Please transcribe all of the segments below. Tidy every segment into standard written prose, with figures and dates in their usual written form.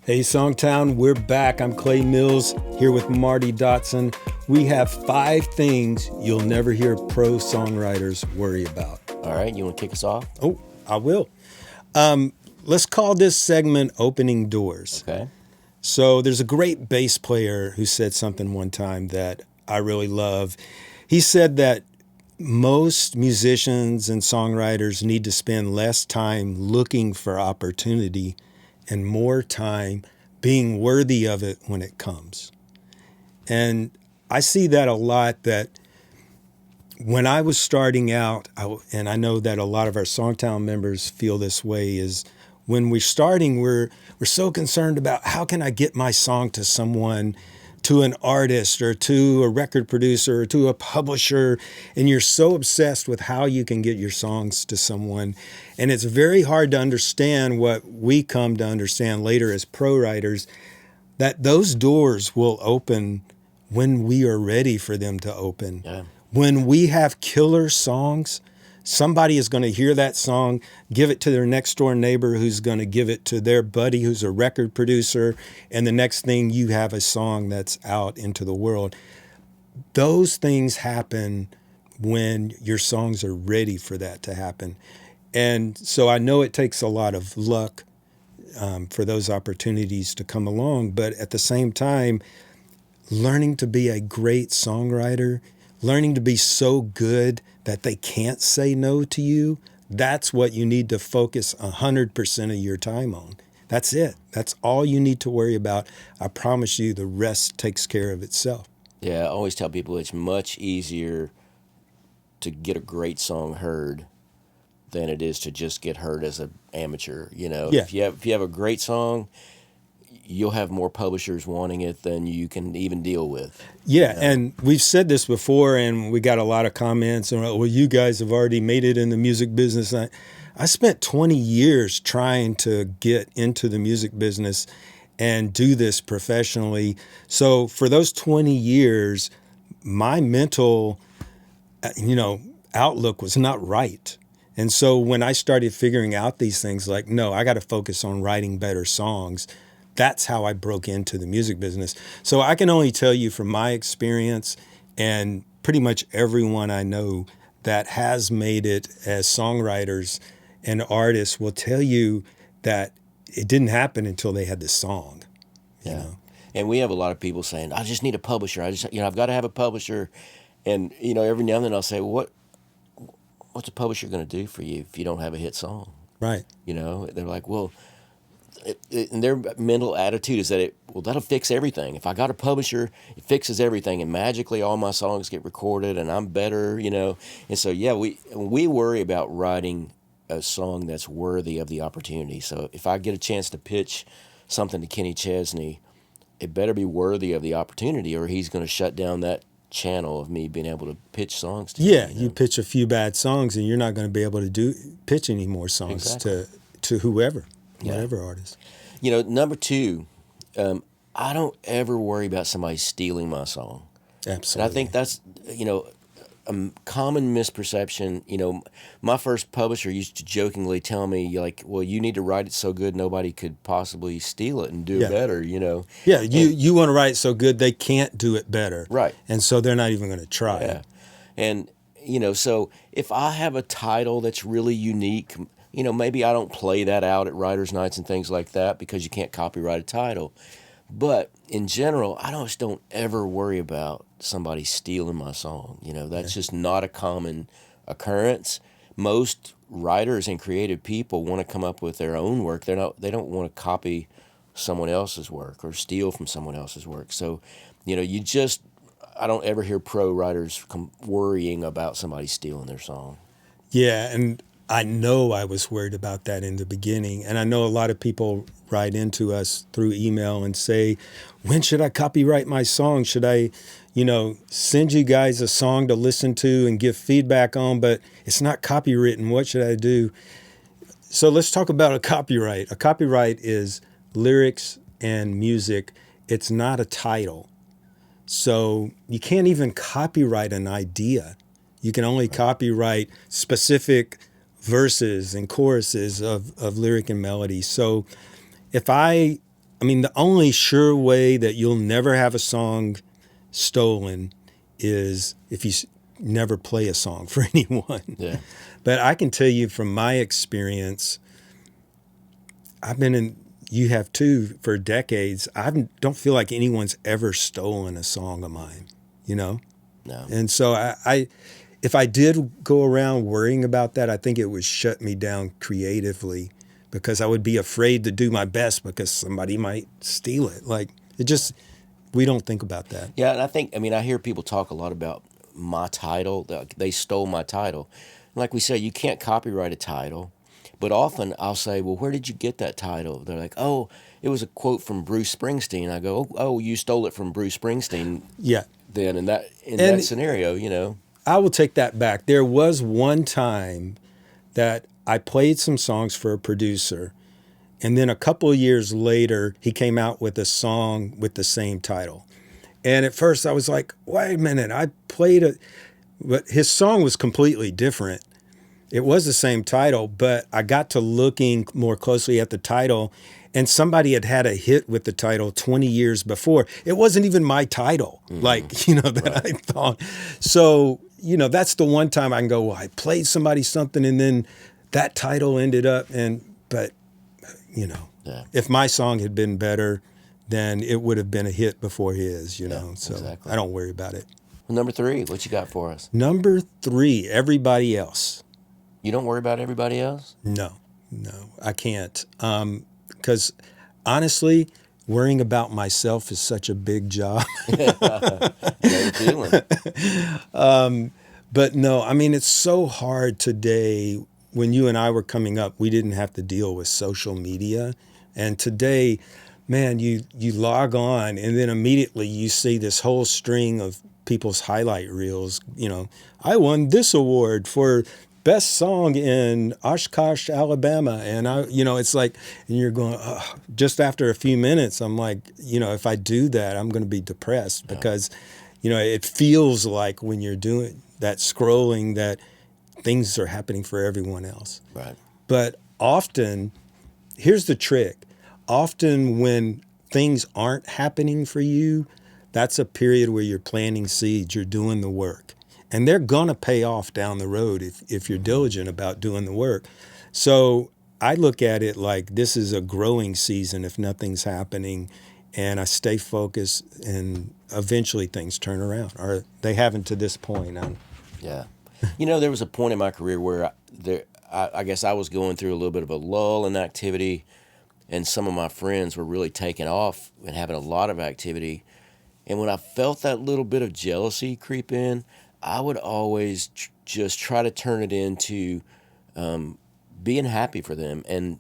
Hey, Songtown, we're back. I'm Clay Mills here with Marty Dodson. We have 5 things you'll never hear pro songwriters worry about. All right, you want to kick us off? Oh, I will. Let's call this segment Opening Doors. Okay. So there's a great bass player who said something one time that I really love. He said that most musicians and songwriters need to spend less time looking for opportunity and more time being worthy of it when it comes. And I see that a lot, that when I was starting out, and I know that a lot of our Songtown members feel this way, is when we're starting, we're so concerned about how can I get my song to someone, to an artist or to a record producer or to a publisher, and you're so obsessed with how you can get your songs to someone. And it's very hard to understand what we come to understand later as pro writers, that those doors will open when we are ready for them to open. Yeah. When we have killer songs, somebody is going to hear that song, give it to their next door neighbor who's going to give it to their buddy who's a record producer, and the next thing you have a song that's out into the world. Those things happen when your songs are ready for that to happen. And so I know it takes a lot of luck for those opportunities to come along, but at the same time, learning to be a great songwriter, learning to be so good that they can't say no to you, that's what you need to focus 100% of your time on. That's it. That's all you need to worry about. I promise you the rest takes care of itself. Yeah, I always tell people it's much easier to get a great song heard than it is to just get heard as an amateur. You know, Yeah. if you have a great song, you'll have more publishers wanting it than you can even deal with. Yeah, and we've said this before, and we got a lot of comments, and well, you guys have already made it in the music business. I spent 20 years trying to get into the music business and do this professionally. So for those 20 years, my mental, outlook was not right. And so when I started figuring out these things, like, no, I got to focus on writing better songs, that's how I broke into the music business. So I can only tell you from my experience, and pretty much everyone I know that has made it as songwriters and artists will tell you that it didn't happen until they had the song. You know? And we have a lot of people saying, I just need a publisher. I've got to have a publisher. And, every now and then I'll say, well, what's a publisher going to do for you if you don't have a hit song? Right. They're like, well, and their mental attitude is that that'll fix everything. If I got a publisher, it fixes everything, and magically all my songs get recorded, and I'm better, And so, we worry about writing a song that's worthy of the opportunity. So if I get a chance to pitch something to Kenny Chesney, it better be worthy of the opportunity, or he's going to shut down that channel of me being able to pitch songs to him. You pitch a few bad songs, and you're not going to be able to pitch any more songs to whoever. Whatever artist. Number 2, I don't ever worry about somebody stealing my song. Absolutely. And I think that's, a common misperception. My first publisher used to jokingly tell me, like, well, you need to write it so good nobody could possibly steal it and do it better, Yeah, you want to write it so good they can't do it better. Right. And so they're not even going to try. Yeah. And, so if I have a title that's really unique, maybe I don't play that out at writers' nights and things like that because you can't copyright a title. But in general, I just don't ever worry about somebody stealing my song. That's just not a common occurrence. Most writers and creative people want to come up with their own work. They don't want to copy someone else's work or steal from someone else's work. So, I don't ever hear pro writers worrying about somebody stealing their song. Yeah, and I know I was worried about that in the beginning. And I know a lot of people write into us through email and say, when should I copyright my song? Should I, send you guys a song to listen to and give feedback on, but it's not copywritten. What should I do? So let's talk about a copyright. A copyright is lyrics and music. It's not a title. So you can't even copyright an idea. You can only copyright specific verses and choruses of lyric and melody. So if I I mean, the only sure way that you'll never have a song stolen is if you never play a song for anyone. Yeah. But I can tell you from my experience, I've been in, you have too, for decades. Don't feel like anyone's ever stolen a song of mine, you know? No. And so if I did go around worrying about that, I think it would shut me down creatively because I would be afraid to do my best because somebody might steal it. Like, we don't think about that. Yeah, and I hear people talk a lot about my title. They stole my title. Like we said, you can't copyright a title. But often I'll say, well, where did you get that title? They're like, oh, it was a quote from Bruce Springsteen. I go, oh, you stole it from Bruce Springsteen. Yeah. Then in that scenario, you know. I will take that back. There was one time that I played some songs for a producer, and then a couple of years later, he came out with a song with the same title. And at first I was like, wait a minute, I played it, but his song was completely different. It was the same title, but I got to looking more closely at the title, and somebody had a hit with the title 20 years before. It wasn't even my title, that I thought. So, that's the one time I can go, well, I played somebody something, and then that title ended up, if my song had been better, then it would have been a hit before his, So exactly. I don't worry about it. Well, number 3, what you got for us? Number 3, everybody else. You don't worry about everybody else? No, I can't. Because honestly, worrying about myself is such a big job. Feeling. But no, I mean, it's so hard today. When you and I were coming up, we didn't have to deal with social media. And today, man, you log on and then immediately you see this whole string of people's highlight reels. I won this award for best song in Oshkosh, Alabama. And it's like, and you're going, just after a few minutes, I'm like, if I do that, I'm going to be depressed because, it feels like when you're doing that scrolling that things are happening for everyone else. Right. But often, here's the trick. Often when things aren't happening for you, that's a period where you're planting seeds, you're doing the work. And they're going to pay off down the road if you're diligent about doing the work. So I look at it like this is a growing season if nothing's happening, and I stay focused, and eventually things turn around, or they haven't to this point. Yeah. There was a point in my career where I guess I was going through a little bit of a lull in activity, and some of my friends were really taking off and having a lot of activity. And when I felt that little bit of jealousy creep in, I would always just try to turn it into being happy for them. And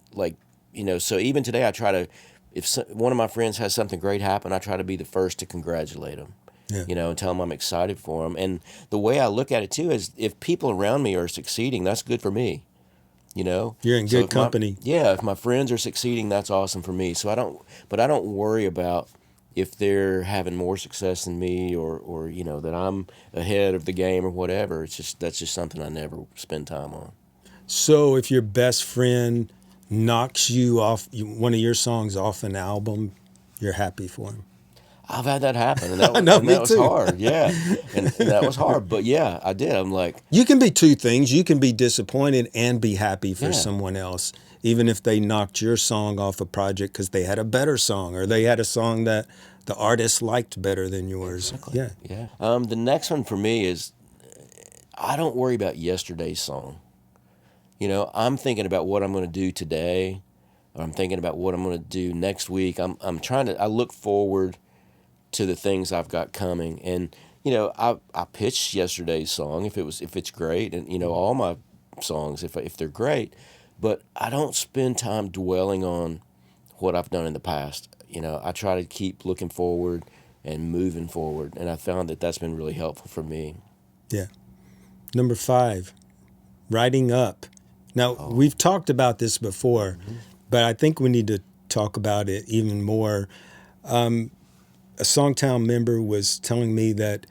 so even today I try to, if one of my friends has something great happen, I try to be the first to congratulate them. Yeah. And tell them I'm excited for them. And the way I look at it too is if people around me are succeeding, that's good for me. You're in good company. If my friends are succeeding, that's awesome for me. So I don't worry about if they're having more success than me or that I'm ahead of the game or whatever. That's just something I never spend time on. So if your best friend knocks you off one of your songs off an album, you're happy for him. I've had that happen, and that was hard. Yeah, and that was hard. But yeah, I did. I'm like, you can be two things. You can be disappointed and be happy for someone else, even if they knocked your song off a project because they had a better song or they had a song that the artist liked better than yours. Exactly. Yeah. The next one for me is I don't worry about yesterday's song. I'm thinking about what I'm going to do today, or I'm thinking about what I'm going to do next week. I look forward to the things I've got coming. And, I pitched yesterday's song if it's great, and, all my songs if they're great, but I don't spend time dwelling on what I've done in the past. I try to keep looking forward and moving forward, and I found that that's been really helpful for me. Yeah. Number 5, writing up. Now, we've talked about this before, but I think we need to talk about it even more. A SongTown member was telling me that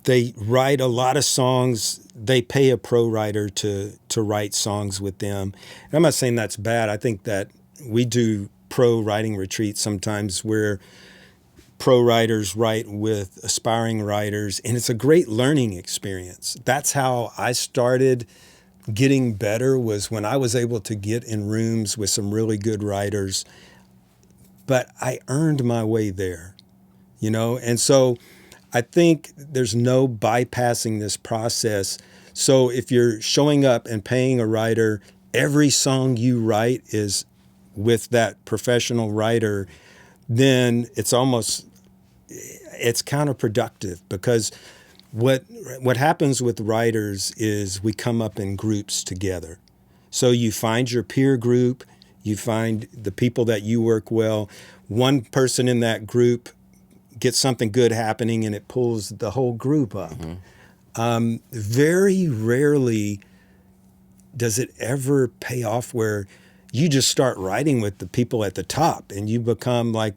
they write a lot of songs. They pay a pro writer to write songs with them. And I'm not saying that's bad. I think that we do pro writing retreats sometimes where pro writers write with aspiring writers, and it's a great learning experience. That's how I started getting better, was when I was able to get in rooms with some really good writers. But I earned my way there, And so I think there's no bypassing this process. So if you're showing up and paying a writer, every song you write is with that professional writer, then it's counterproductive, because what happens with writers is we come up in groups together. So you find your peer group, you find the people that you work well. One person in that group gets something good happening and it pulls the whole group up. Very rarely does it ever pay off where you just start writing with the people at the top and you become like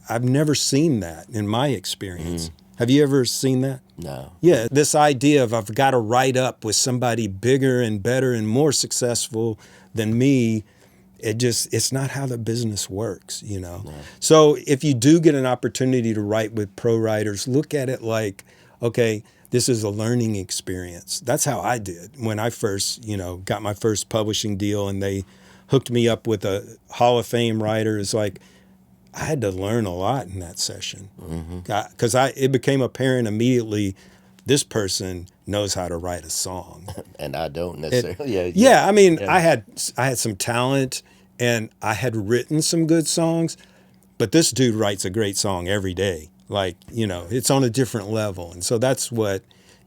I've never seen that in my experience. Have you ever seen that? No. Yeah, this idea of I've got to write up with somebody bigger and better and more successful than me, it's not how the business works, No. So if you do get an opportunity to write with pro writers, look at it like, okay, this is a learning experience. That's how I did when I first, got my first publishing deal and they hooked me up with a Hall of Fame writer. It's like, I had to learn a lot in that session, because it became apparent immediately, this person knows how to write a song, and I don't necessarily. I had some talent and I had written some good songs, but this dude writes a great song every day. It's on a different level, and so that's what,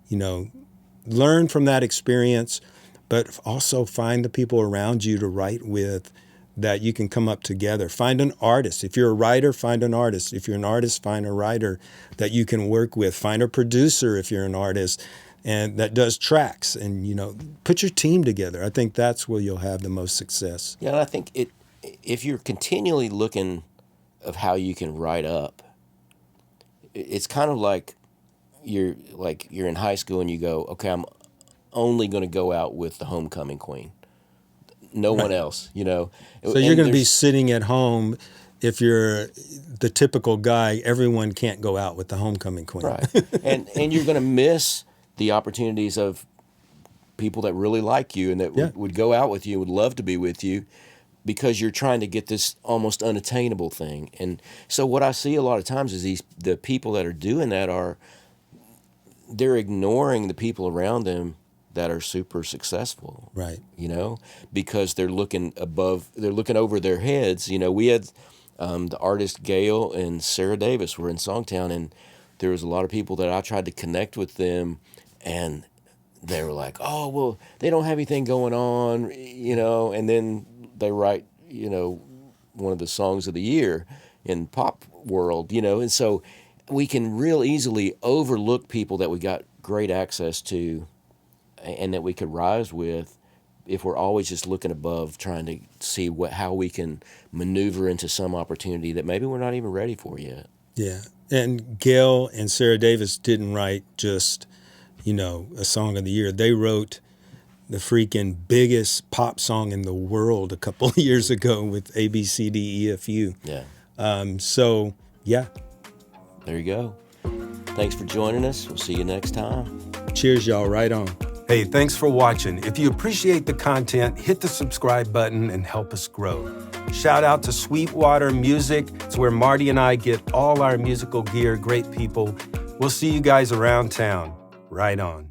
learn from that experience, but also find the people around you to write with, that you can come up together. Find an artist. If you're a writer, find an artist. If you're an artist, find a writer that you can work with. Find a producer if you're an artist and that does tracks, and, put your team together. I think that's where you'll have the most success. Yeah, and I think if you're continually looking of how you can write up, it's kind of like you're in high school and you go, okay, I'm only going to go out with the homecoming queen. No one else, So you're going to be sitting at home. If you're the typical guy, everyone can't go out with the homecoming queen. Right. and you're going to miss the opportunities of people that really like you and that would go out with you, would love to be with you, because you're trying to get this almost unattainable thing. And so what I see a lot of times is the people that are doing that they're ignoring the people around them that are super successful, right? Because they're looking over their heads. We had the artist Gail and Sarah Davis were in Songtown, and there was a lot of people that I tried to connect with them, and they were like, "Oh, well, they don't have anything going on," and then they write, one of the songs of the year in pop world, and so we can real easily overlook people that we got great access to and that we could rise with if we're always just looking above, trying to see how we can maneuver into some opportunity that maybe we're not even ready for yet. Yeah, and Gail and Sarah Davis didn't write just, a song of the year. They wrote the freaking biggest pop song in the world a couple of years ago with ABCDEFU. Yeah. So, yeah. There you go. Thanks for joining us. We'll see you next time. Cheers, y'all. Right on. Hey, thanks for watching. If you appreciate the content, hit the subscribe button and help us grow. Shout out to Sweetwater Music. It's where Marty and I get all our musical gear. Great people. We'll see you guys around town. Right on.